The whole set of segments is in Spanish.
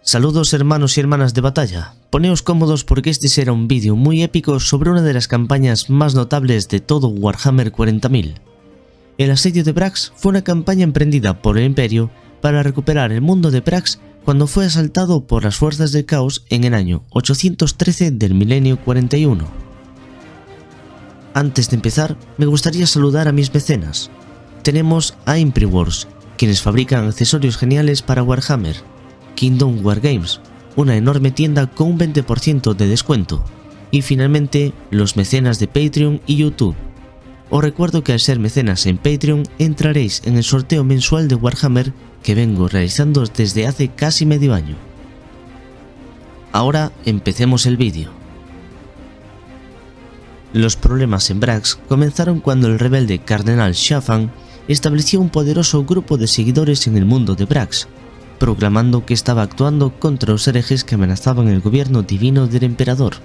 Saludos hermanos y hermanas de batalla, poneos cómodos porque este será un vídeo muy épico sobre una de las campañas más notables de todo Warhammer 40.000. El asedio de Brax fue una campaña emprendida por el Imperio para recuperar el mundo de Brax cuando fue asaltado por las fuerzas del caos en el año 813 del milenio 41. Antes de empezar, me gustaría saludar a mis mecenas. Tenemos a Impriwars, quienes fabrican accesorios geniales para Warhammer, Kingdom Wargames, una enorme tienda con un 20% de descuento, y finalmente los mecenas de Patreon y YouTube. Os recuerdo que al ser mecenas en Patreon entraréis en el sorteo mensual de Warhammer que vengo realizando desde hace casi medio año. Ahora empecemos el vídeo. Los problemas en Brax comenzaron cuando el rebelde Cardenal Shafan estableció un poderoso grupo de seguidores en el mundo de Brax, proclamando que estaba actuando contra los herejes que amenazaban el gobierno divino del emperador.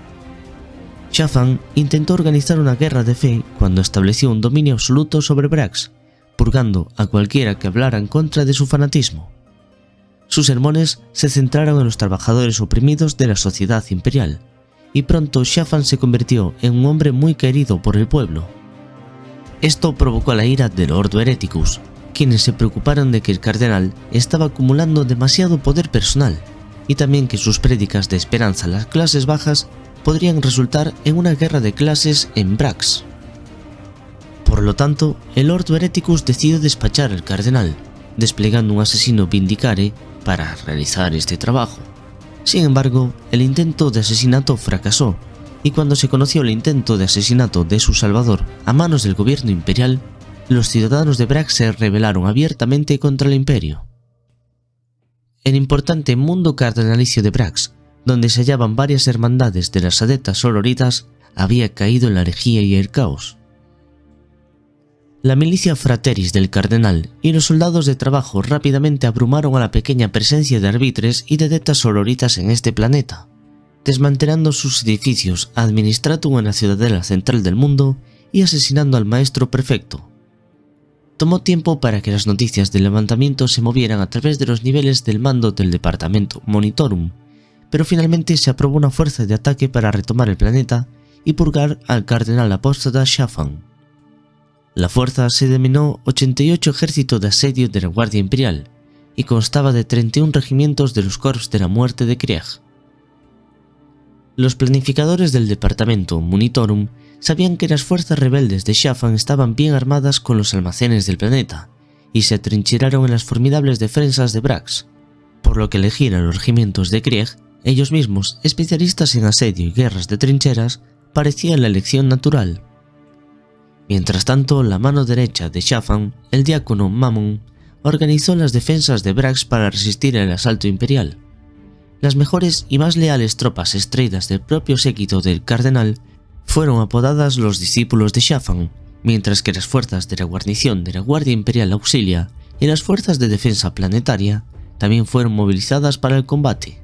Shafan intentó organizar una guerra de fe cuando estableció un dominio absoluto sobre Brax, purgando a cualquiera que hablara en contra de su fanatismo. Sus sermones se centraron en los trabajadores oprimidos de la sociedad imperial, y pronto Shafan se convirtió en un hombre muy querido por el pueblo. Esto provocó la ira del Ordo Hereticus, quienes se preocuparon de que el cardenal estaba acumulando demasiado poder personal, y también que sus prédicas de esperanza a las clases bajas podrían resultar en una guerra de clases en Brax. Por lo tanto, el Ordo Hereticus decidió despachar al cardenal, desplegando un asesino Vindicare para realizar este trabajo. Sin embargo, el intento de asesinato fracasó, y cuando se conoció el intento de asesinato de su salvador a manos del gobierno imperial, los ciudadanos de Brax se rebelaron abiertamente contra el Imperio. El importante mundo cardenalicio de Brax, donde se hallaban varias hermandades de las adeptas sororitas, había caído en la herejía y el caos. La milicia frateris del cardenal y los soldados de trabajo rápidamente abrumaron a la pequeña presencia de arbitres y de adeptas sororitas en este planeta, desmantelando sus edificios administratum en la ciudadela central del mundo y asesinando al maestro prefecto. Tomó tiempo para que las noticias del levantamiento se movieran a través de los niveles del mando del departamento Monitorum, pero finalmente se aprobó una fuerza de ataque para retomar el planeta y purgar al cardenal apóstata Shafan. La fuerza se denominó 88 Ejército de Asedio de la Guardia Imperial y constaba de 31 regimientos de los Corps de la Muerte de Krieg. Los planificadores del departamento Monitorum sabían que las fuerzas rebeldes de Shafan estaban bien armadas con los almacenes del planeta y se atrincheraron en las formidables defensas de Brax, por lo que elegir a los regimientos de Krieg, ellos mismos especialistas en asedio y guerras de trincheras, parecía la elección natural. Mientras tanto, la mano derecha de Shafan, el diácono Mammon, organizó las defensas de Brax para resistir el asalto imperial. Las mejores y más leales tropas extraídas del propio séquito del cardenal fueron apodadas los discípulos de Shafan, mientras que las fuerzas de la guarnición de la Guardia Imperial Auxilia y las fuerzas de defensa planetaria también fueron movilizadas para el combate.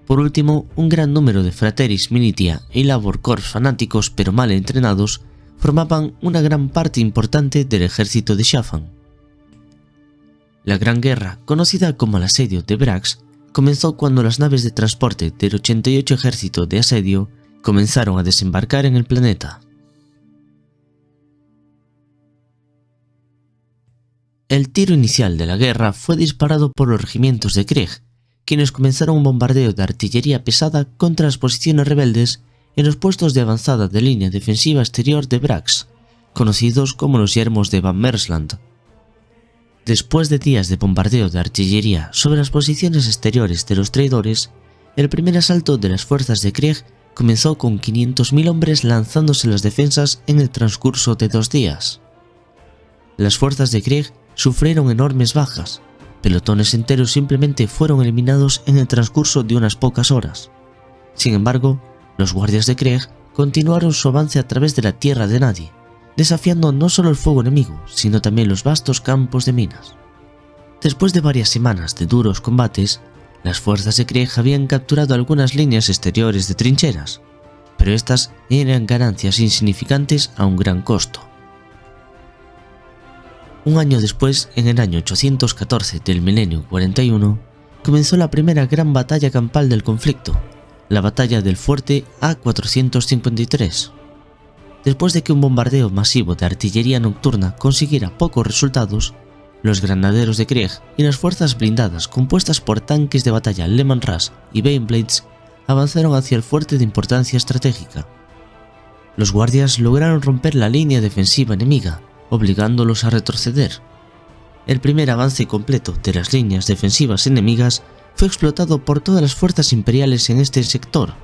Por último, un gran número de Frateris Militia y Labor Corps fanáticos pero mal entrenados formaban una gran parte importante del ejército de Shafan. La Gran Guerra, conocida como el asedio de Brax, comenzó cuando las naves de transporte del 88 Ejército de Asedio comenzaron a desembarcar en el planeta. El tiro inicial de la guerra fue disparado por los regimientos de Krieg, quienes comenzaron un bombardeo de artillería pesada contra las posiciones rebeldes en los puestos de avanzada de línea defensiva exterior de Brax, conocidos como los yermos de Van Mersland. Después de días de bombardeo de artillería sobre las posiciones exteriores de los traidores, el primer asalto de las fuerzas de Krieg comenzó con 500.000 hombres lanzándose las defensas en el transcurso de 2 días. Las fuerzas de Krieg sufrieron enormes bajas, pelotones enteros simplemente fueron eliminados en el transcurso de unas pocas horas. Sin embargo, los guardias de Krieg continuaron su avance a través de la tierra de nadie, desafiando no solo el fuego enemigo, sino también los vastos campos de minas. Después de varias semanas de duros combates, las fuerzas de Krieg habían capturado algunas líneas exteriores de trincheras, pero estas eran ganancias insignificantes a un gran costo. Un año después, en el año 814 del milenio 41, comenzó la primera gran batalla campal del conflicto, la batalla del fuerte A453. Después de que un bombardeo masivo de artillería nocturna consiguiera pocos resultados, los granaderos de Krieg y las fuerzas blindadas compuestas por tanques de batalla Lehman Russ y Baneblades avanzaron hacia el fuerte de importancia estratégica. Los guardias lograron romper la línea defensiva enemiga, obligándolos a retroceder. El primer avance completo de las líneas defensivas enemigas fue explotado por todas las fuerzas imperiales en este sector.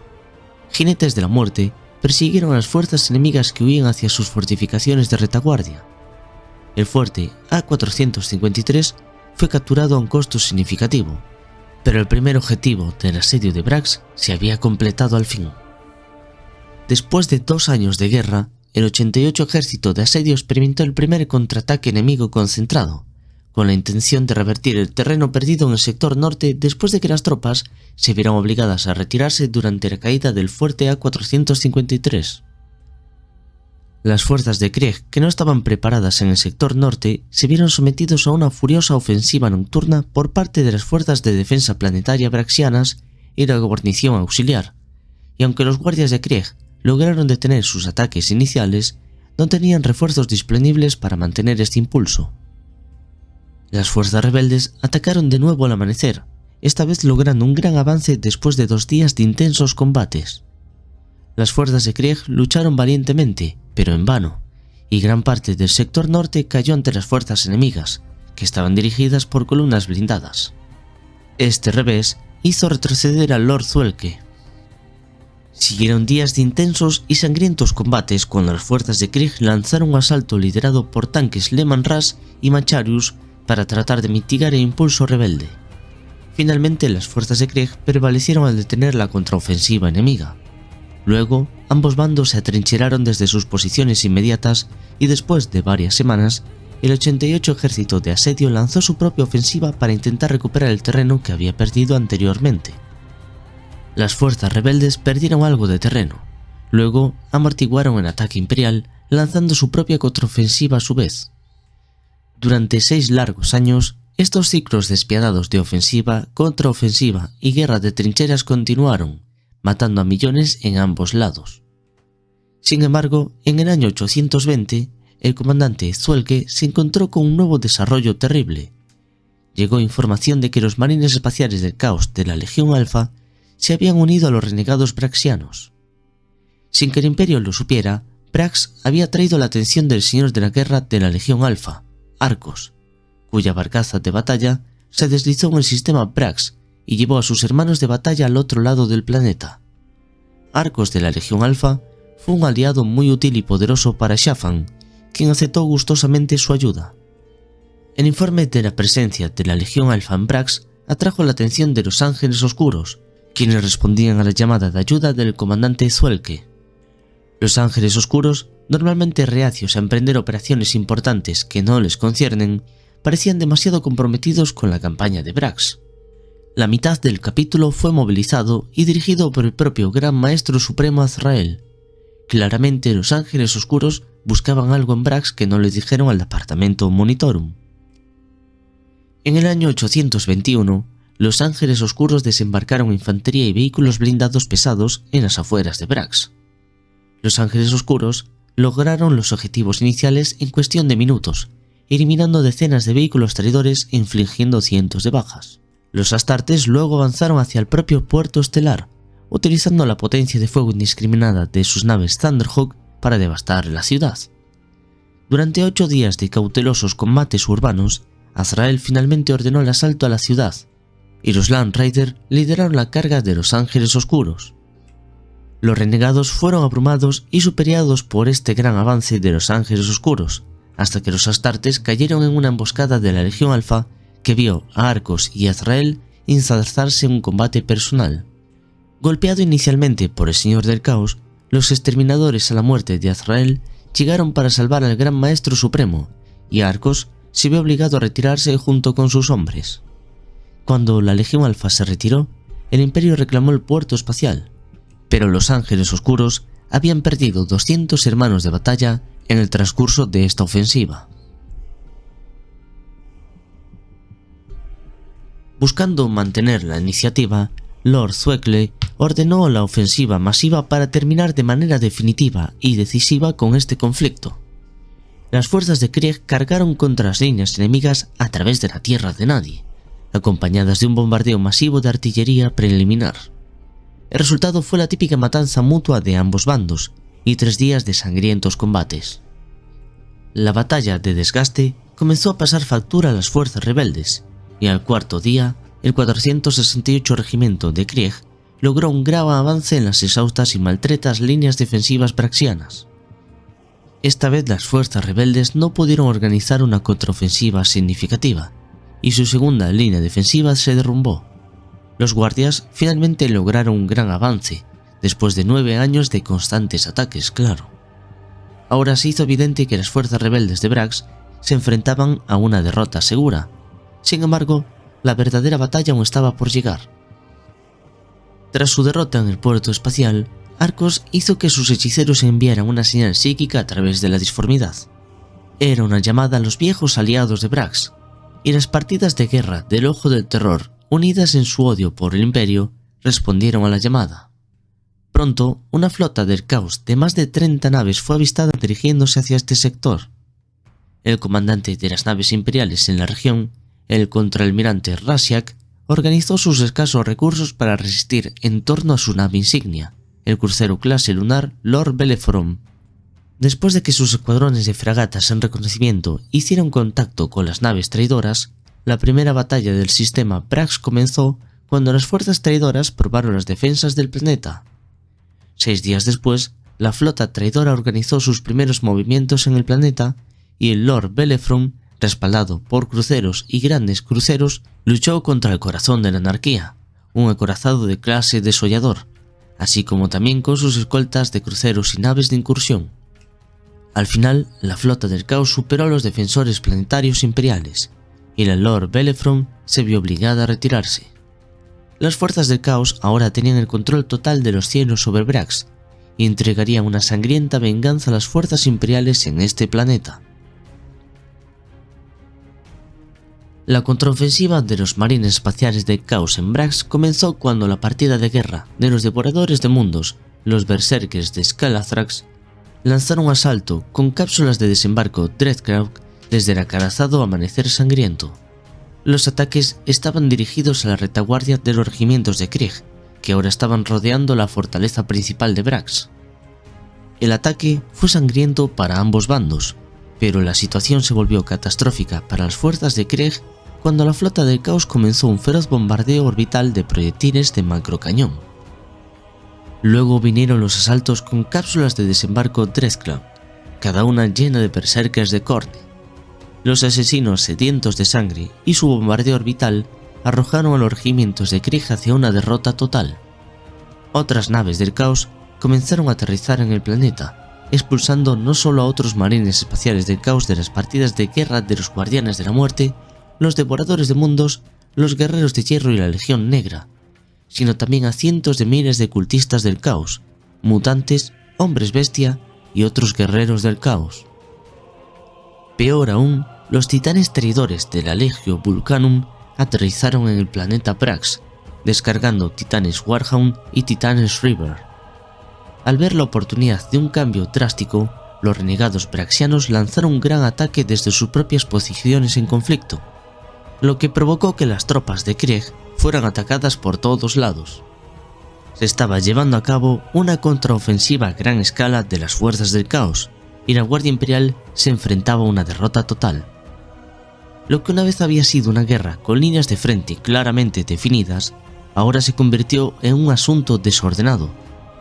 Jinetes de la muerte persiguieron a las fuerzas enemigas que huían hacia sus fortificaciones de retaguardia. El fuerte A453 fue capturado a un costo significativo, pero el primer objetivo del asedio de Brax se había completado al fin. Después de 2 años de guerra, el 88 Ejército de Asedio experimentó el primer contraataque enemigo concentrado, con la intención de revertir el terreno perdido en el sector norte después de que las tropas se vieran obligadas a retirarse durante la caída del fuerte A453. Las fuerzas de Krieg, que no estaban preparadas en el sector norte, se vieron sometidos a una furiosa ofensiva nocturna por parte de las fuerzas de defensa planetaria braxianas y la guarnición auxiliar, y aunque los guardias de Krieg lograron detener sus ataques iniciales, no tenían refuerzos disponibles para mantener este impulso. Las fuerzas rebeldes atacaron de nuevo al amanecer, esta vez logrando un gran avance después de 2 días de intensos combates. Las fuerzas de Krieg lucharon valientemente, pero en vano, y gran parte del sector norte cayó ante las fuerzas enemigas, que estaban dirigidas por columnas blindadas. Este revés hizo retroceder al Lord Zuelke. Siguieron días de intensos y sangrientos combates cuando las fuerzas de Krieg lanzaron un asalto liderado por tanques Lehman Russ y Macharius para tratar de mitigar el impulso rebelde. Finalmente, las fuerzas de Krieg prevalecieron al detener la contraofensiva enemiga. Luego, ambos bandos se atrincheraron desde sus posiciones inmediatas y después de varias semanas, el 88 Ejército de Asedio lanzó su propia ofensiva para intentar recuperar el terreno que había perdido anteriormente. Las fuerzas rebeldes perdieron algo de terreno, luego amortiguaron el ataque imperial lanzando su propia contraofensiva a su vez. Durante 6 largos años, estos ciclos despiadados de ofensiva, contraofensiva y guerra de trincheras continuaron, matando a millones en ambos lados. Sin embargo, en el año 820, el comandante Zuelke se encontró con un nuevo desarrollo terrible. Llegó información de que los marines espaciales del caos de la Legión Alfa se habían unido a los renegados braxianos. Sin que el Imperio lo supiera, Brax había traído la atención del señor de la guerra de la Legión Alfa, Arcos, cuya barcaza de batalla se deslizó en el sistema Brax y llevó a sus hermanos de batalla al otro lado del planeta. Arcos de la Legión Alfa fue un aliado muy útil y poderoso para Shafan, quien aceptó gustosamente su ayuda. El informe de la presencia de la Legión Alfa en Brax atrajo la atención de los Ángeles Oscuros, quienes respondían a la llamada de ayuda del comandante Zuelke. Los Ángeles Oscuros, normalmente reacios a emprender operaciones importantes que no les conciernen, parecían demasiado comprometidos con la campaña de Brax. La mitad del capítulo fue movilizado y dirigido por el propio Gran Maestro Supremo Azrael. Claramente los Ángeles Oscuros buscaban algo en Brax que no les dijeron al departamento Monitorum. En el año 821, los Ángeles Oscuros desembarcaron infantería y vehículos blindados pesados en las afueras de Brax. Los Ángeles Oscuros lograron los objetivos iniciales en cuestión de minutos, eliminando decenas de vehículos traidores e infligiendo cientos de bajas. Los Astartes luego avanzaron hacia el propio puerto estelar, utilizando la potencia de fuego indiscriminada de sus naves Thunderhawk para devastar la ciudad. Durante 8 días de cautelosos combates urbanos, Azrael finalmente ordenó el asalto a la ciudad, y los Land Raider lideraron la carga de los Ángeles Oscuros. Los renegados fueron abrumados y superados por este gran avance de los Ángeles Oscuros, hasta que los Astartes cayeron en una emboscada de la Legión Alfa que vio a Arcos y Azrael enzarzarse en un combate personal. Golpeado inicialmente por el Señor del Caos, los exterminadores a la muerte de Azrael llegaron para salvar al Gran Maestro Supremo, y Arcos se vio obligado a retirarse junto con sus hombres. Cuando la Legión Alfa se retiró, el Imperio reclamó el puerto espacial, pero los Ángeles Oscuros habían perdido 200 hermanos de batalla en el transcurso de esta ofensiva. Buscando mantener la iniciativa, Lord Thwekle ordenó la ofensiva masiva para terminar de manera definitiva y decisiva con este conflicto. Las fuerzas de Krieg cargaron contra las líneas enemigas a través de la Tierra de Nadie, acompañadas de un bombardeo masivo de artillería preliminar. El resultado fue la típica matanza mutua de ambos bandos y 3 días de sangrientos combates. La batalla de desgaste comenzó a pasar factura a las fuerzas rebeldes, y al 4.º día, el 468 Regimiento de Krieg logró un grave avance en las exhaustas y maltretas líneas defensivas braxianas. Esta vez las fuerzas rebeldes no pudieron organizar una contraofensiva significativa, y su segunda línea defensiva se derrumbó. Los guardias finalmente lograron un gran avance, después de 9 años de constantes ataques, claro. Ahora se hizo evidente que las fuerzas rebeldes de Brax se enfrentaban a una derrota segura. Sin embargo, la verdadera batalla aún estaba por llegar. Tras su derrota en el puerto espacial, Arcos hizo que sus hechiceros enviaran una señal psíquica a través de la disformidad. Era una llamada a los viejos aliados de Brax, y las partidas de guerra del Ojo del Terror, unidas en su odio por el Imperio, respondieron a la llamada. Pronto, una flota del caos de más de 30 naves fue avistada dirigiéndose hacia este sector. El comandante de las naves imperiales en la región, el contraalmirante Rasiak, organizó sus escasos recursos para resistir en torno a su nave insignia, el crucero clase lunar Lord Bellerophon. Después de que sus escuadrones de fragatas en reconocimiento hicieron contacto con las naves traidoras, la primera batalla del sistema Brax comenzó cuando las fuerzas traidoras probaron las defensas del planeta. 6 días después, la flota traidora organizó sus primeros movimientos en el planeta y el Lord Bellerophon, respaldado por cruceros y grandes cruceros, luchó contra el corazón de la anarquía, un acorazado de clase desollador, así como también con sus escoltas de cruceros y naves de incursión. Al final, la flota del caos superó a los defensores planetarios imperiales, y la Lord Bellerophon se vio obligada a retirarse. Las fuerzas del caos ahora tenían el control total de los cielos sobre Brax, y entregarían una sangrienta venganza a las fuerzas imperiales en este planeta. La contraofensiva de los marines espaciales del caos en Brax comenzó cuando la partida de guerra de los devoradores de mundos, los berserkers de Skalathrax, lanzaron un asalto con cápsulas de desembarco Dreadcraft desde el acorazado Amanecer Sangriento. Los ataques estaban dirigidos a la retaguardia de los regimientos de Krieg, que ahora estaban rodeando la fortaleza principal de Brax. El ataque fue sangriento para ambos bandos, pero la situación se volvió catastrófica para las fuerzas de Krieg cuando la flota del caos comenzó un feroz bombardeo orbital de proyectiles de macrocañón. Luego vinieron los asaltos con cápsulas de desembarco Dreadclaw, cada una llena de berserkers de Khorne. Los asesinos sedientos de sangre y su bombardeo orbital arrojaron a los regimientos de Krieg hacia una derrota total. Otras naves del caos comenzaron a aterrizar en el planeta, expulsando no solo a otros marines espaciales del caos de las partidas de guerra de los Guardianes de la Muerte, los Devoradores de Mundos, los Guerreros de Hierro y la Legión Negra, sino también a cientos de miles de cultistas del caos, mutantes, hombres bestia y otros guerreros del caos. Peor aún, los titanes traidores de la Legio Vulcanum aterrizaron en el planeta Brax, descargando titanes Warhound y titanes River. Al ver la oportunidad de un cambio drástico, los renegados braxianos lanzaron un gran ataque desde sus propias posiciones en conflicto, lo que provocó que las tropas de Krieg fueran atacadas por todos lados. Se estaba llevando a cabo una contraofensiva a gran escala de las fuerzas del caos, y la Guardia Imperial se enfrentaba a una derrota total. Lo que una vez había sido una guerra con líneas de frente claramente definidas, ahora se convirtió en un asunto desordenado,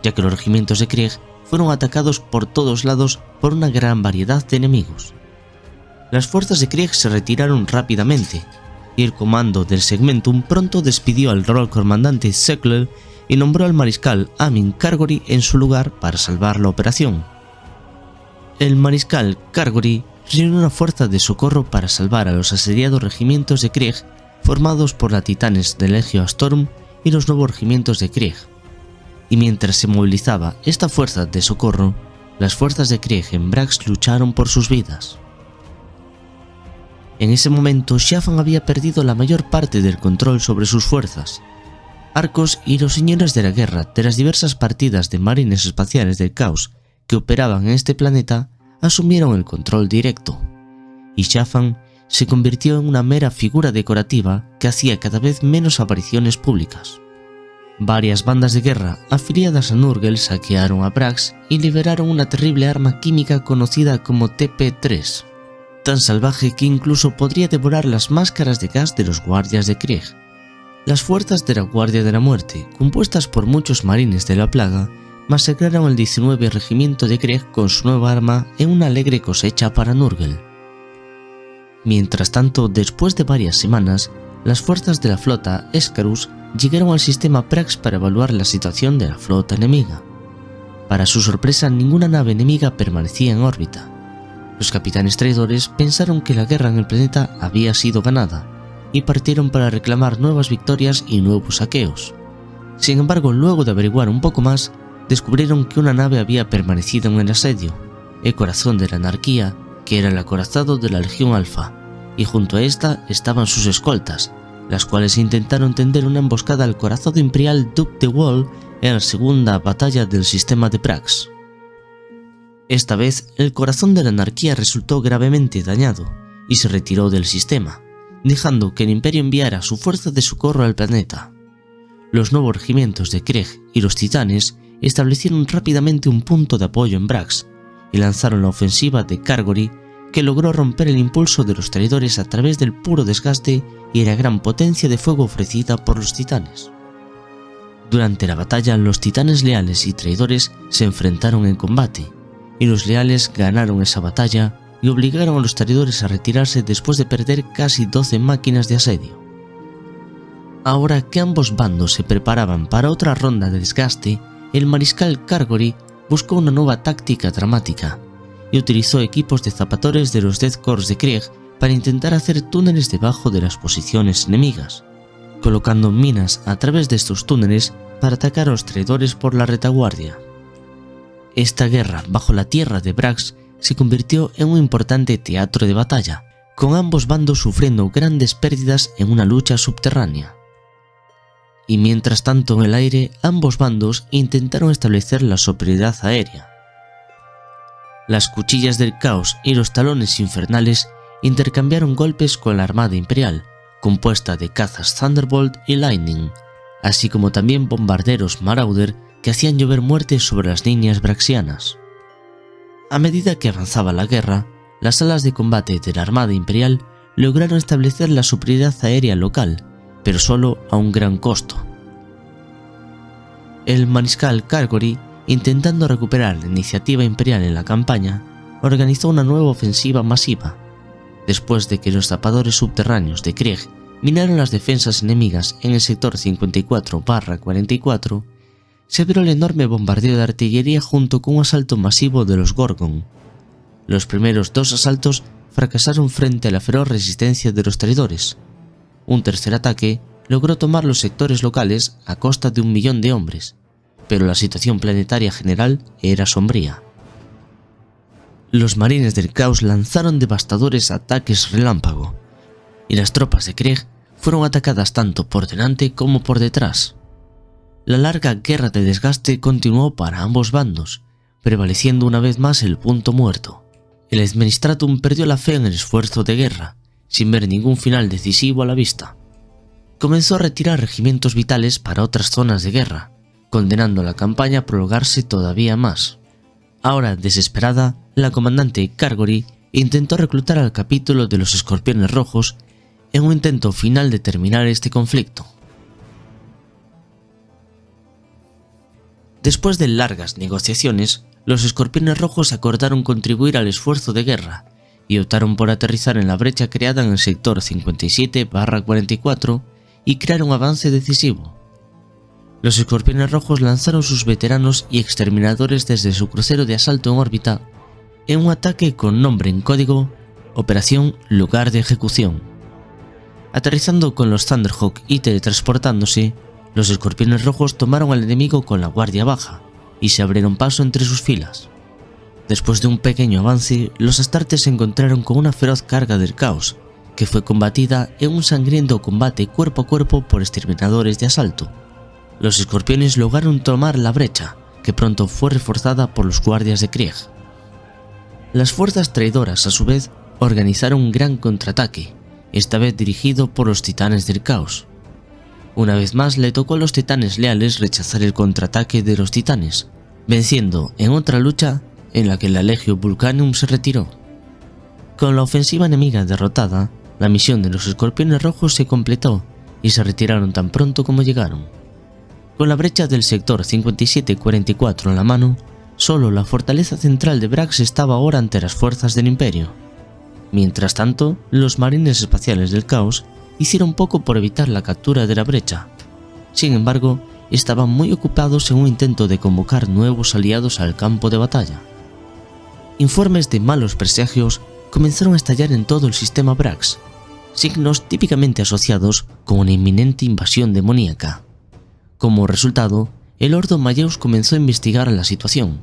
ya que los regimientos de Krieg fueron atacados por todos lados por una gran variedad de enemigos. Las fuerzas de Krieg se retiraron rápidamente, y el comando del Segmentum pronto despidió al Lord Comandante Sekler y nombró al mariscal Amin Kargori en su lugar para salvar la operación. El mariscal Kargori reunió una fuerza de socorro para salvar a los asediados regimientos de Krieg formados por la titanes de Legio Astorum y los nuevos regimientos de Krieg. Y mientras se movilizaba esta fuerza de socorro, las fuerzas de Krieg en Brax lucharon por sus vidas. En ese momento, Shafan había perdido la mayor parte del control sobre sus fuerzas. Arcos y los señores de la guerra de las diversas partidas de marines espaciales del caos que operaban en este planeta asumieron el control directo, y Shafan se convirtió en una mera figura decorativa que hacía cada vez menos apariciones públicas. Varias bandas de guerra afiliadas a Nurgle saquearon a Brax y liberaron una terrible arma química conocida como TP-3, tan salvaje que incluso podría devorar las máscaras de gas de los guardias de Krieg. Las fuerzas de la Guardia de la Muerte, compuestas por muchos marines de la plaga, masacraron el 19 regimiento de Krieg con su nueva arma en una alegre cosecha para Nurgle. Mientras tanto, después de varias semanas, las fuerzas de la flota Escarus llegaron al sistema Brax para evaluar la situación de la flota enemiga. Para su sorpresa, ninguna nave enemiga permanecía en órbita. Los capitanes traidores pensaron que la guerra en el planeta había sido ganada y partieron para reclamar nuevas victorias y nuevos saqueos. Sin embargo, luego de averiguar un poco más, descubrieron que una nave había permanecido en el asedio, el corazón de la anarquía, que era el acorazado de la Legión Alfa, y junto a esta estaban sus escoltas, las cuales intentaron tender una emboscada al corazón imperial Duke de Wall en la segunda batalla del sistema de Brax. Esta vez, el corazón de la anarquía resultó gravemente dañado y se retiró del sistema, dejando que el Imperio enviara su fuerza de socorro al planeta. Los nuevos regimientos de Krieg y los Titanes establecieron rápidamente un punto de apoyo en Brax y lanzaron la ofensiva de Kargory, que logró romper el impulso de los traidores a través del puro desgaste y la gran potencia de fuego ofrecida por los Titanes. Durante la batalla, los Titanes leales y traidores se enfrentaron en combate, y los leales ganaron esa batalla y obligaron a los traidores a retirarse después de perder casi 12 máquinas de asedio. Ahora que ambos bandos se preparaban para otra ronda de desgaste, el mariscal Kargory buscó una nueva táctica dramática y utilizó equipos de zapatores de los Death Corps de Krieg para intentar hacer túneles debajo de las posiciones enemigas, colocando minas a través de estos túneles para atacar a los traidores por la retaguardia. Esta guerra bajo la tierra de Brax se convirtió en un importante teatro de batalla, con ambos bandos sufriendo grandes pérdidas en una lucha subterránea. Y mientras tanto en el aire, ambos bandos intentaron establecer la superioridad aérea. Las cuchillas del caos y los talones infernales intercambiaron golpes con la armada imperial, compuesta de cazas Thunderbolt y Lightning, así como también bombarderos Marauder que hacían llover muertes sobre las líneas braxianas. A medida que avanzaba la guerra, las alas de combate de la armada imperial lograron establecer la superioridad aérea local, pero solo a un gran costo. El mariscal Kargory, intentando recuperar la iniciativa imperial en la campaña, organizó una nueva ofensiva masiva. Después de que los zapadores subterráneos de Krieg minaron las defensas enemigas en el sector 54/44, se abrió el enorme bombardeo de artillería junto con un asalto masivo de los Gorgon. Los primeros 2 asaltos fracasaron frente a la feroz resistencia de los traidores. Un tercer ataque logró tomar los sectores locales a costa de 1 millón de hombres, pero la situación planetaria general era sombría. Los marines del caos lanzaron devastadores ataques relámpago, y las tropas de Krieg fueron atacadas tanto por delante como por detrás. La larga guerra de desgaste continuó para ambos bandos, prevaleciendo una vez más el punto muerto. El Administratum perdió la fe en el esfuerzo de guerra, sin ver ningún final decisivo a la vista. Comenzó a retirar regimientos vitales para otras zonas de guerra, condenando a la campaña a prolongarse todavía más. Ahora, desesperada, la comandante Kargory intentó reclutar al capítulo de los Escorpiones Rojos en un intento final de terminar este conflicto. Después de largas negociaciones, los Escorpiones Rojos acordaron contribuir al esfuerzo de guerra y optaron por aterrizar en la brecha creada en el sector 57/44 y crear un avance decisivo. Los Escorpiones Rojos lanzaron sus veteranos y exterminadores desde su crucero de asalto en órbita en un ataque con nombre en código Operación Lugar de Ejecución. Aterrizando con los Thunderhawk y teletransportándose, los Escorpiones Rojos tomaron al enemigo con la guardia baja y se abrieron paso entre sus filas. Después de un pequeño avance, los Astartes se encontraron con una feroz carga del caos que fue combatida en un sangriento combate cuerpo a cuerpo por exterminadores de asalto. Los escorpiones lograron tomar la brecha, que pronto fue reforzada por los guardias de Krieg. Las fuerzas traidoras, a su vez, organizaron un gran contraataque, esta vez dirigido por los titanes del caos. Una vez más le tocó a los titanes leales rechazar el contraataque de los titanes, venciendo en otra lucha en la que la Legio Vulcanum se retiró. Con la ofensiva enemiga derrotada, la misión de los escorpiones rojos se completó y se retiraron tan pronto como llegaron. Con la brecha del sector 57-44 en la mano, solo la fortaleza central de Brax estaba ahora ante las fuerzas del Imperio. Mientras tanto, los marines espaciales del caos hicieron poco por evitar la captura de la brecha. Sin embargo, estaban muy ocupados en un intento de convocar nuevos aliados al campo de batalla. Informes de malos presagios comenzaron a estallar en todo el sistema Brax, signos típicamente asociados con una inminente invasión demoníaca. Como resultado, el Ordo Malleus comenzó a investigar la situación.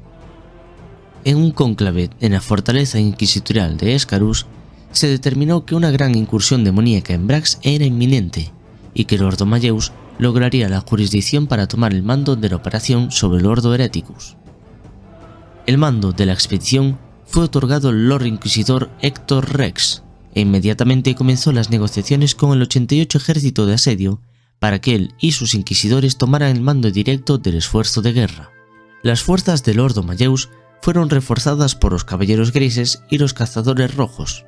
En un cónclave en la fortaleza inquisitorial de Escarus, se determinó que una gran incursión demoníaca en Brax era inminente y que el Ordo Malleus lograría la jurisdicción para tomar el mando de la operación sobre el Ordo Hereticus. El mando de la expedición fue otorgado al Lord Inquisidor Héctor Rex e inmediatamente comenzó las negociaciones con el 88 Ejército de Asedio para que él y sus inquisidores tomaran el mando directo del esfuerzo de guerra. Las fuerzas del Ordo Malleus fueron reforzadas por los Caballeros Grises y los Cazadores Rojos.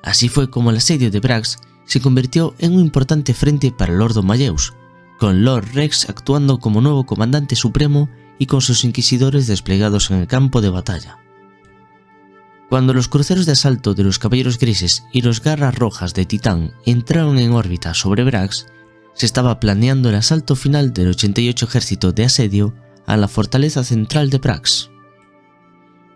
Así fue como el asedio de Brax se convirtió en un importante frente para el Ordo Malleus, con Lord Rex actuando como nuevo comandante supremo y con sus inquisidores desplegados en el campo de batalla. Cuando los cruceros de asalto de los Caballeros Grises y los Garras Rojas de Titán entraron en órbita sobre Brax, se estaba planeando el asalto final del 88 Ejército de Asedio a la fortaleza central de Brax.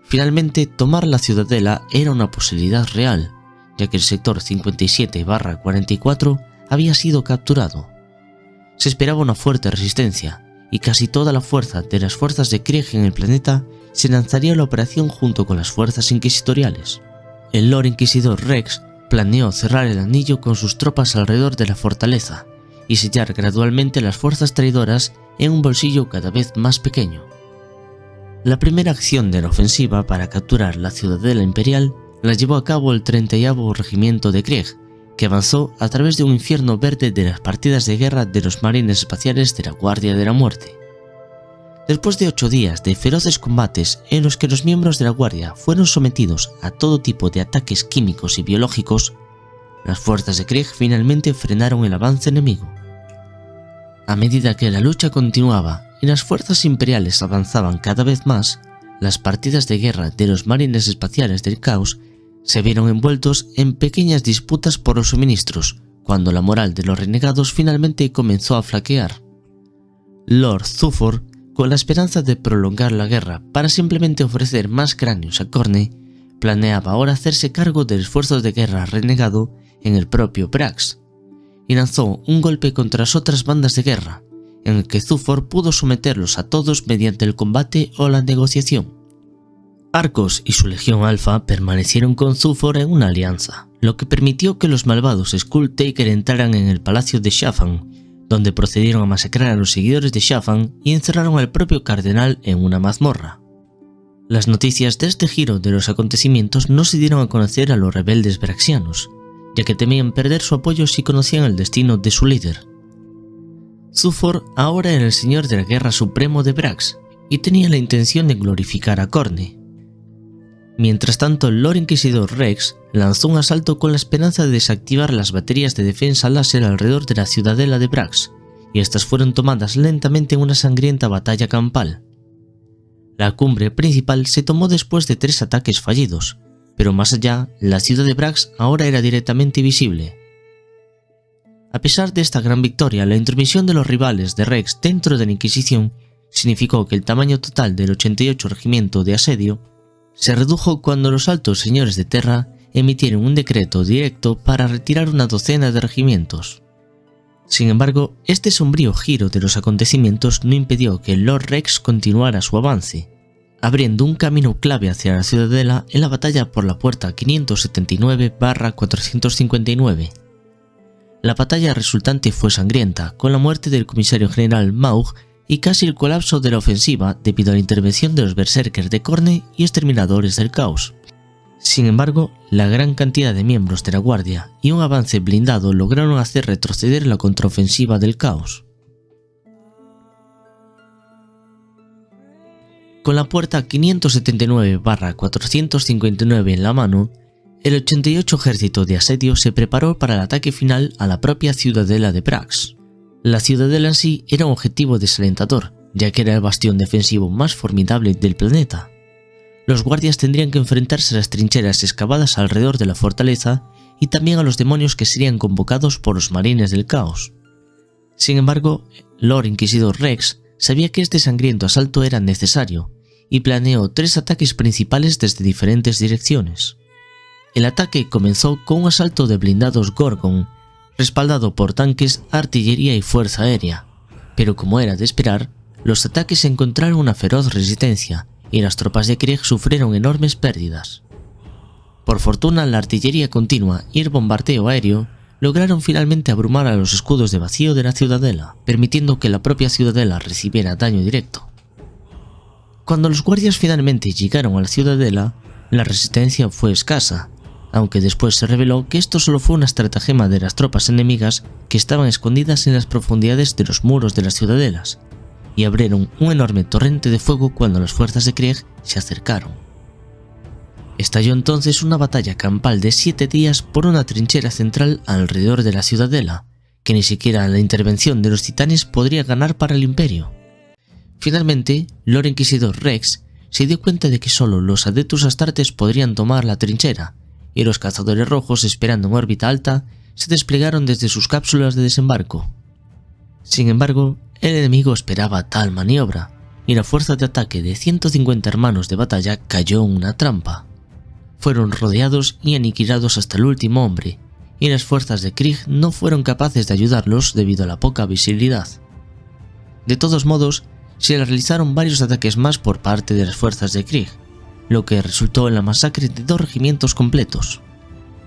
Finalmente, tomar la ciudadela era una posibilidad real, ya que el sector 57-44 había sido capturado. Se esperaba una fuerte resistencia, y casi toda la fuerza de las fuerzas de Krieg en el planeta se lanzaría a la operación junto con las fuerzas inquisitoriales. El Lord Inquisidor Rex planeó cerrar el anillo con sus tropas alrededor de la fortaleza y sellar gradualmente las fuerzas traidoras en un bolsillo cada vez más pequeño. La primera acción de la ofensiva para capturar la ciudadela imperial la llevó a cabo el 30º Regimiento de Krieg, que avanzó a través de un infierno verde de las partidas de guerra de los marines espaciales de la Guardia de la Muerte. Después de 8 días de feroces combates en los que los miembros de la Guardia fueron sometidos a todo tipo de ataques químicos y biológicos, las fuerzas de Krieg finalmente frenaron el avance enemigo. A medida que la lucha continuaba y las fuerzas imperiales avanzaban cada vez más, las partidas de guerra de los marines espaciales del caos se vieron envueltos en pequeñas disputas por los suministros, cuando la moral de los renegados finalmente comenzó a flaquear. Lord Zufor, con la esperanza de prolongar la guerra para simplemente ofrecer más cráneos a Khorne, planeaba ahora hacerse cargo del esfuerzo de guerra renegado en el propio Brax, y lanzó un golpe contra las otras bandas de guerra, en el que Zufor pudo someterlos a todos mediante el combate o la negociación. Arcos y su Legión Alfa permanecieron con Zufor en una alianza, lo que permitió que los malvados Skulltaker entraran en el palacio de Shafan, donde procedieron a masacrar a los seguidores de Shafan y encerraron al propio cardenal en una mazmorra. Las noticias de este giro de los acontecimientos no se dieron a conocer a los rebeldes braxianos, ya que temían perder su apoyo si conocían el destino de su líder. Zufor ahora era el señor de la guerra supremo de Brax y tenía la intención de glorificar a Khorne. Mientras tanto, el Lord Inquisidor Rex lanzó un asalto con la esperanza de desactivar las baterías de defensa láser alrededor de la ciudadela de Brax, y estas fueron tomadas lentamente en una sangrienta batalla campal. La cumbre principal se tomó después de 3 ataques fallidos, pero más allá, la ciudad de Brax ahora era directamente visible. A pesar de esta gran victoria, la intromisión de los rivales de Rex dentro de la Inquisición significó que el tamaño total del 88 Regimiento de Asedio se redujo cuando los altos señores de Terra emitieron un decreto directo para retirar una docena de regimientos. Sin embargo, este sombrío giro de los acontecimientos no impidió que el Lord Rex continuara su avance. abriendo un camino clave hacia la ciudadela en la batalla por la puerta 579/459. La batalla resultante fue sangrienta, con la muerte del comisario general Maug y casi el colapso de la ofensiva debido a la intervención de los berserkers de Khorne y exterminadores del caos. Sin embargo, la gran cantidad de miembros de la guardia y un avance blindado lograron hacer retroceder la contraofensiva del caos. Con la puerta 579/459 en la mano, el 88 ejército de asedio se preparó para el ataque final a la propia ciudadela de Brax. La ciudadela en sí era un objetivo desalentador, ya que era el bastión defensivo más formidable del planeta. Los guardias tendrían que enfrentarse a las trincheras excavadas alrededor de la fortaleza y también a los demonios que serían convocados por los marines del caos. Sin embargo, Lord Inquisidor Rex sabía que este sangriento asalto era necesario y planeó 3 ataques principales desde diferentes direcciones. El ataque comenzó con un asalto de blindados Gorgon, respaldado por tanques, artillería y fuerza aérea, pero como era de esperar, los ataques encontraron una feroz resistencia y las tropas de Krieg sufrieron enormes pérdidas. Por fortuna, la artillería continua y el bombardeo aéreo lograron finalmente abrumar a los escudos de vacío de la ciudadela, permitiendo que la propia ciudadela recibiera daño directo. Cuando los guardias finalmente llegaron a la ciudadela, la resistencia fue escasa, aunque después se reveló que esto solo fue una estratagema de las tropas enemigas que estaban escondidas en las profundidades de los muros de las ciudadelas, y abrieron un enorme torrente de fuego cuando las fuerzas de Krieg se acercaron. Estalló entonces una batalla campal de 7 días por una trinchera central alrededor de la ciudadela, que ni siquiera la intervención de los titanes podría ganar para el imperio. Finalmente, Lord Inquisidor Rex se dio cuenta de que solo los Adeptus Astartes podrían tomar la trinchera, y los cazadores rojos, esperando en órbita alta, se desplegaron desde sus cápsulas de desembarco. Sin embargo, el enemigo esperaba tal maniobra, y la fuerza de ataque de 150 hermanos de batalla cayó en una trampa. Fueron rodeados y aniquilados hasta el último hombre, y las fuerzas de Krieg no fueron capaces de ayudarlos debido a la poca visibilidad. De todos modos, se realizaron varios ataques más por parte de las fuerzas de Krieg, lo que resultó en la masacre de 2 regimientos completos.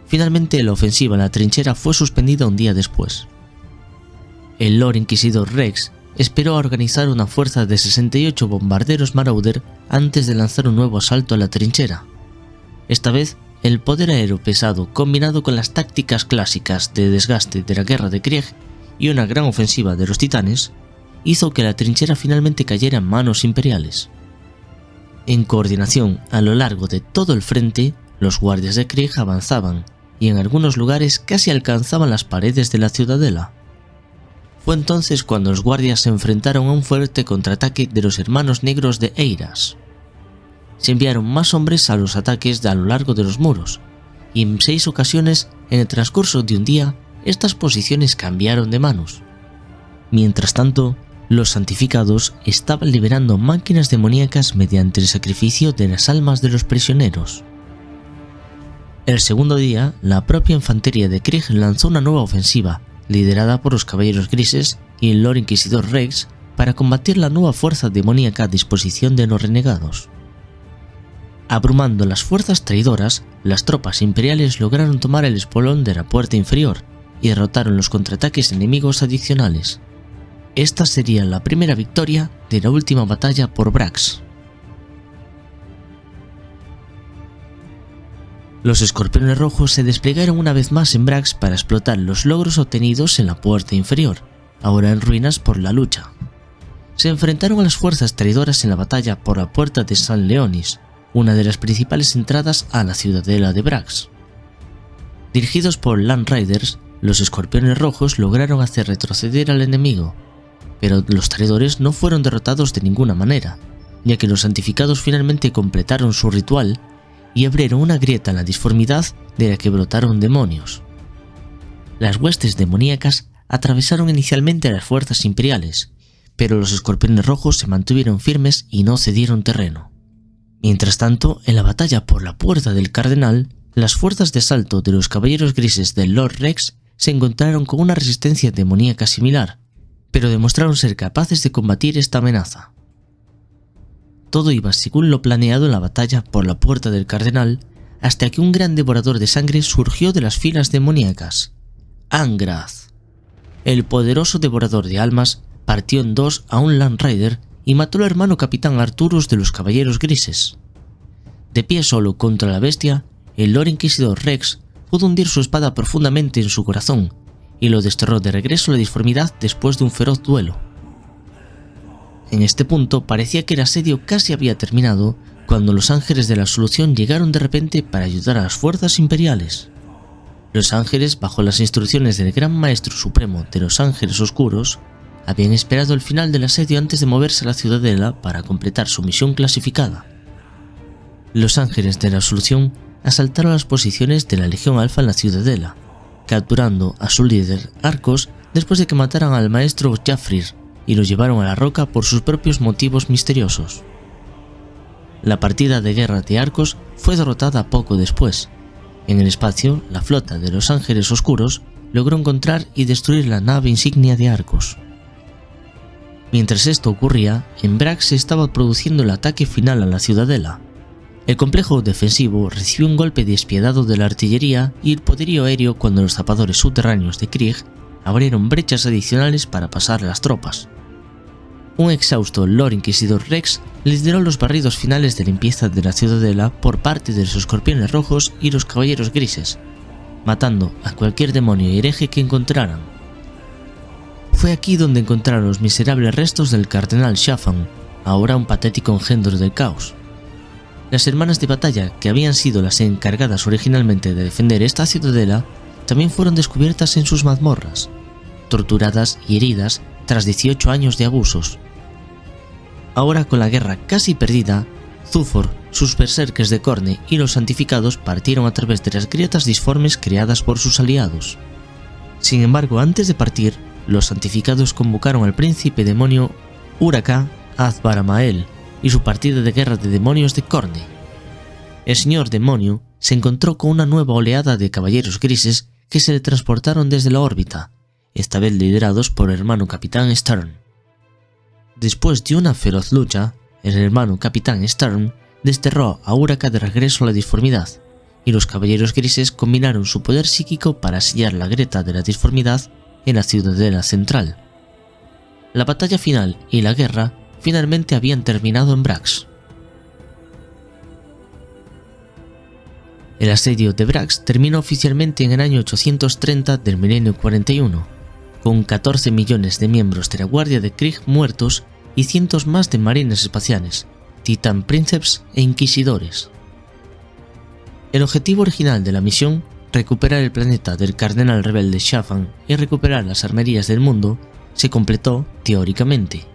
Finalmente, la ofensiva en la trinchera fue suspendida un día después. El Lord Inquisidor Rex esperó a organizar una fuerza de 68 bombarderos Marauder antes de lanzar un nuevo asalto a la trinchera. Esta vez, el poder aéreo pesado combinado con las tácticas clásicas de desgaste de la guerra de Krieg y una gran ofensiva de los titanes, hizo que la trinchera finalmente cayera en manos imperiales. En coordinación a lo largo de todo el frente, los guardias de Krieg avanzaban y en algunos lugares casi alcanzaban las paredes de la ciudadela. Fue entonces cuando los guardias se enfrentaron a un fuerte contraataque de los hermanos negros de Eiras. Se enviaron más hombres a los ataques a lo largo de los muros, y en 6 ocasiones en el transcurso de un día estas posiciones cambiaron de manos. Mientras tanto, los santificados estaban liberando máquinas demoníacas mediante el sacrificio de las almas de los prisioneros. El segundo día, la propia infantería de Krieg lanzó una nueva ofensiva, liderada por los Caballeros Grises y el Lord Inquisidor Rex, para combatir la nueva fuerza demoníaca a disposición de los renegados. Abrumando las fuerzas traidoras, las tropas imperiales lograron tomar el espolón de la puerta inferior y derrotaron los contraataques enemigos adicionales. Esta sería la primera victoria de la última batalla por Brax. Los escorpiones rojos se desplegaron una vez más en Brax para explotar los logros obtenidos en la puerta inferior, ahora en ruinas por la lucha. Se enfrentaron a las fuerzas traidoras en la batalla por la puerta de San Leonis, una de las principales entradas a la ciudadela de Brax. Dirigidos por Land Riders, los escorpiones rojos lograron hacer retroceder al enemigo, pero los traidores no fueron derrotados de ninguna manera, ya que los santificados finalmente completaron su ritual y abrieron una grieta en la disformidad de la que brotaron demonios. Las huestes demoníacas atravesaron inicialmente a las fuerzas imperiales, pero los escorpiones rojos se mantuvieron firmes y no cedieron terreno. Mientras tanto, en la batalla por la puerta del Cardenal, las fuerzas de asalto de los Caballeros Grises del Lord Rex se encontraron con una resistencia demoníaca similar, pero demostraron ser capaces de combatir esta amenaza. Todo iba según lo planeado en la batalla por la Puerta del Cardenal, hasta que un gran devorador de sangre surgió de las filas demoníacas. Angrath. El poderoso devorador de almas partió en dos a un Land Raider y mató al hermano capitán Arturus de los Caballeros Grises. De pie solo contra la bestia, el Lord Inquisidor Rex pudo hundir su espada profundamente en su corazón y lo desterró de regreso a la disformidad después de un feroz duelo. En este punto parecía que el asedio casi había terminado cuando los ángeles de la absolución llegaron de repente para ayudar a las fuerzas imperiales. Los ángeles, bajo las instrucciones del Gran Maestro Supremo de los Ángeles Oscuros, habían esperado el final del asedio antes de moverse a la ciudadela para completar su misión clasificada. Los ángeles de la absolución asaltaron las posiciones de la Legión Alfa en la ciudadela, capturando a su líder Arcos después de que mataran al maestro Jaffrir y lo llevaron a la roca por sus propios motivos misteriosos. La partida de guerra de Arcos fue derrotada poco después. En el espacio, la flota de los Ángeles Oscuros logró encontrar y destruir la nave insignia de Arcos. Mientras esto ocurría, en Brax se estaba produciendo el ataque final a la ciudadela. El complejo defensivo recibió un golpe despiadado de la artillería y el poderío aéreo cuando los zapadores subterráneos de Krieg abrieron brechas adicionales para pasar a las tropas. Un exhausto Lord Inquisidor Rex lideró los barridos finales de limpieza de la ciudadela por parte de los escorpiones rojos y los caballeros grises, matando a cualquier demonio y hereje que encontraran. Fue aquí donde encontraron los miserables restos del cardenal Shafan, ahora un patético engendro del caos. Las hermanas de batalla, que habían sido las encargadas originalmente de defender esta ciudadela, también fueron descubiertas en sus mazmorras, torturadas y heridas tras 18 años de abusos. Ahora, con la guerra casi perdida, Zufor, sus berserkers de Corne y los santificados partieron a través de las grietas disformes creadas por sus aliados. Sin embargo, antes de partir, los santificados convocaron al príncipe demonio Uraka Azbaramael y su partida de guerra de demonios de Corne. El señor demonio se encontró con una nueva oleada de caballeros grises que se le transportaron desde la órbita, esta vez liderados por el hermano capitán Stern. Después de una feroz lucha, el hermano capitán Stern desterró a Uraka de regreso a la disformidad, y los caballeros grises combinaron su poder psíquico para sellar la grieta de la disformidad en la ciudadela central. La batalla final y la guerra finalmente habían terminado en Brax. El asedio de Brax terminó oficialmente en el año 830 del milenio 41, con 14 millones de miembros de la Guardia de Krieg muertos y cientos más de marines espaciales, Titan Princeps e Inquisidores. El objetivo original de la misión, recuperar el planeta del cardenal rebelde Shafan y recuperar las armerías del mundo, se completó teóricamente.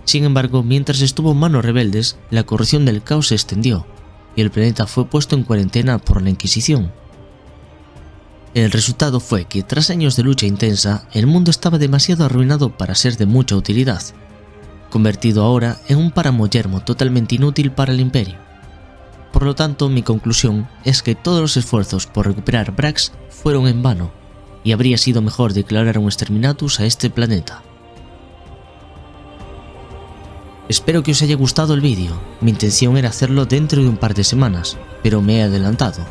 Sin embargo, mientras estuvo en manos rebeldes, la corrupción del caos se extendió, y el planeta fue puesto en cuarentena por la Inquisición. El resultado fue que, tras años de lucha intensa, el mundo estaba demasiado arruinado para ser de mucha utilidad, convertido ahora en un páramo yermo totalmente inútil para el Imperio. Por lo tanto, mi conclusión es que todos los esfuerzos por recuperar Brax fueron en vano, y habría sido mejor declarar un exterminatus a este planeta. Espero que os haya gustado el vídeo. Mi intención era hacerlo dentro de un par de semanas, pero me he adelantado.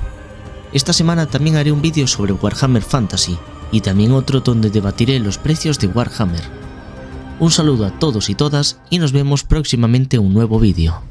Esta semana también haré un vídeo sobre Warhammer Fantasy y también otro donde debatiré los precios de Warhammer. Un saludo a todos y todas y nos vemos próximamente en un nuevo vídeo.